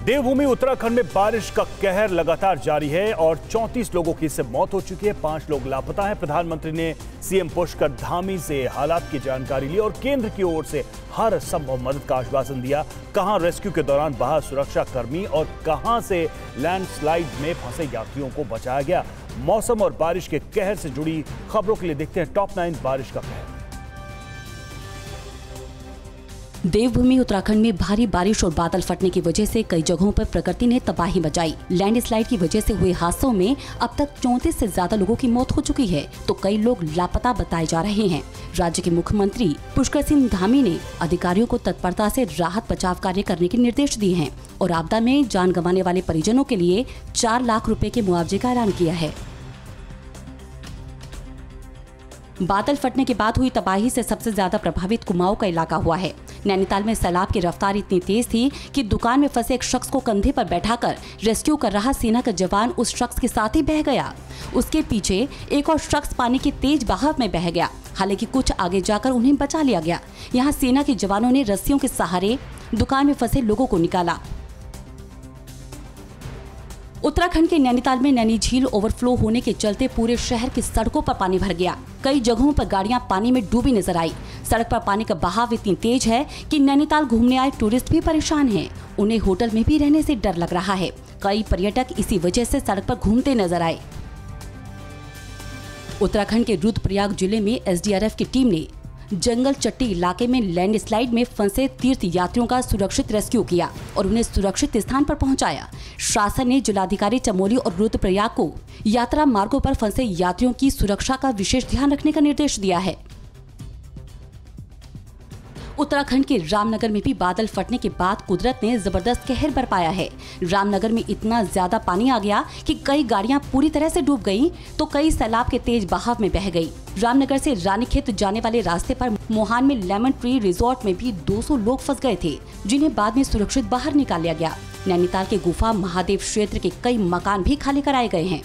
देवभूमि उत्तराखंड में बारिश का कहर लगातार जारी है और 34 लोगों की इससे मौत हो चुकी है। 5 लोग लापता हैं। प्रधानमंत्री ने सीएम पुष्कर धामी से हालात की जानकारी ली और केंद्र की ओर से हर संभव मदद का आश्वासन दिया। कहां रेस्क्यू के दौरान बाहर सुरक्षा कर्मी और कहां से लैंडस्लाइड में फंसे यात्रियों को बचाया गया। मौसम और बारिश के कहर से जुड़ी खबरों के लिए देखते हैं टॉप 9 बारिश का कहर। देवभूमि उत्तराखंड में भारी बारिश और बादल फटने की वजह से कई जगहों पर प्रकृति ने तबाही मचाई। लैंडस्लाइड की वजह से हुए हादसों में अब तक 34 से ज्यादा लोगों की मौत हो चुकी है तो कई लोग लापता बताए जा रहे हैं। राज्य के मुख्यमंत्री पुष्कर सिंह धामी ने अधिकारियों को तत्परता से राहत बचाव कार्य करने के निर्देश दिए हैं और आपदा में जान गंवाने वाले परिजनों के लिए 4 लाख रुपए के मुआवजे का ऐलान किया है। बादल फटने के बाद हुई तबाही से सबसे ज्यादा प्रभावित कुमाऊं का इलाका हुआ है। नैनीताल में सैलाब की रफ्तार इतनी तेज थी कि दुकान में फंसे एक शख्स को कंधे पर बैठाकर रेस्क्यू कर रहा सेना का जवान उस शख्स के साथ ही बह गया। उसके पीछे एक और शख्स पानी के तेज बहाव में बह गया। हालांकि कुछ आगे जाकर उन्हें बचा लिया गया। यहाँ सेना के जवानों ने रस्सियों के सहारे दुकान में फंसे लोगों को निकाला। उत्तराखंड के नैनीताल में नैनी झील ओवरफ्लो होने के चलते पूरे शहर की सड़कों पर पानी भर गया। कई जगहों पर गाड़ियां पानी में डूबी नजर आई। सड़क पर पानी का बहाव इतनी तेज है कि नैनीताल घूमने आए टूरिस्ट भी परेशान हैं। उन्हें होटल में भी रहने से डर लग रहा है। कई पर्यटक इसी वजह से सड़क पर घूमते नजर आए। उत्तराखंड के रुद्रप्रयाग जिले में एसडीआरएफ की टीम ने जंगल चट्टी इलाके में लैंडस्लाइड में फंसे तीर्थ यात्रियों का सुरक्षित रेस्क्यू किया और उन्हें सुरक्षित स्थान पर पहुंचाया। शासन ने जिलाधिकारी चमोली और रुद्रप्रयाग को यात्रा मार्गों पर फंसे यात्रियों की सुरक्षा का विशेष ध्यान रखने का निर्देश दिया है। उत्तराखंड के रामनगर में भी बादल फटने के बाद कुदरत ने जबरदस्त कहर बरपाया है। रामनगर में इतना ज्यादा पानी आ गया कि कई गाड़ियां पूरी तरह से डूब गईं, तो कई सैलाब के तेज बहाव में बह गई। रामनगर से रानीखेत जाने वाले रास्ते पर मोहान में लेमन ट्री रिजॉर्ट में भी 200 लोग फंस गए थे, जिन्हें बाद में सुरक्षित बाहर निकाल लिया गया। नैनीताल के गुफा महादेव क्षेत्र के कई मकान भी खाली कराए गए हैं।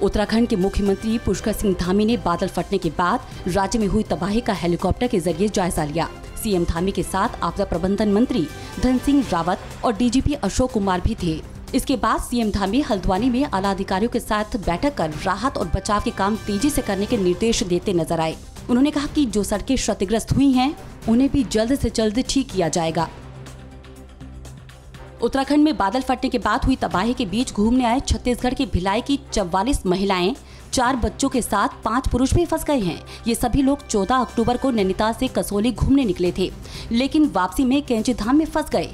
उत्तराखंड के मुख्यमंत्री पुष्कर सिंह धामी ने बादल फटने के बाद राज्य में हुई तबाही का हेलीकॉप्टर के जरिए जायजा लिया। सीएम धामी के साथ आपदा प्रबंधन मंत्री धन सिंह रावत और डीजीपी अशोक कुमार भी थे। इसके बाद सीएम धामी हल्द्वानी में आला अधिकारियों के साथ बैठक कर राहत और बचाव के काम तेजी से करने के निर्देश देते नजर आए। उन्होंने कहा कि जो सड़कें क्षतिग्रस्त हुई हैं, उन्हें भी जल्द से जल्द ठीक किया जाएगा। उत्तराखंड में बादल फटने के बाद हुई तबाही के बीच घूमने आए छत्तीसगढ़ के भिलाई की 44 महिलाएं, 4 बच्चों के साथ 5 पुरुष भी फंस गए हैं। ये सभी लोग 14 अक्टूबर को नैनीताल से कसोली घूमने निकले थे, लेकिन वापसी में कैंचीधाम में फंस गए।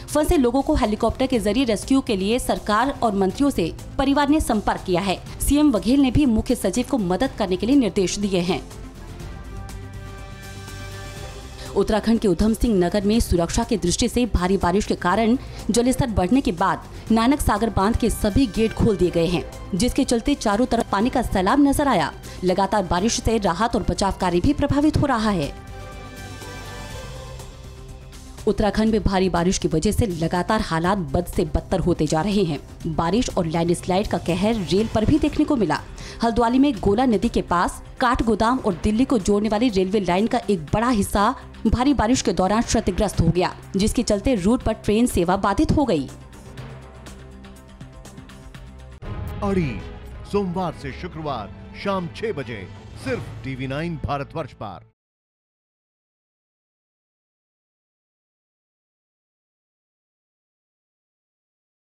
फंसे लोगों को हेलीकॉप्टर के जरिए रेस्क्यू के लिए सरकार और मंत्रियों से परिवार ने संपर्क किया है। सीएम बघेल ने भी मुख्य सचिव को मदद करने के लिए निर्देश दिए हैं। उत्तराखंड के उधम सिंह नगर में सुरक्षा की दृष्टि से भारी बारिश के कारण जलस्तर बढ़ने के बाद नानक सागर बांध के सभी गेट खोल दिए गए हैं, जिसके चलते चारों तरफ पानी का सैलाब नजर आया। लगातार बारिश से राहत और बचाव कार्य भी प्रभावित हो रहा है। उत्तराखंड में भारी बारिश की वजह से लगातार हालात बद से बदतर होते जा रहे हैं। बारिश और लैंडस्लाइड का कहर रेल पर भी देखने को मिला। हल्द्वानी में गोला नदी के पास काठगोदाम और दिल्ली को जोड़ने वाली रेलवे लाइन का एक बड़ा हिस्सा भारी बारिश के दौरान क्षतिग्रस्त हो गया, जिसके चलते रूट पर ट्रेन सेवा बाधित हो गई। अड़ी सोमवार से शुक्रवार शाम 6 बजे सिर्फ TV9 भारतवर्ष पर।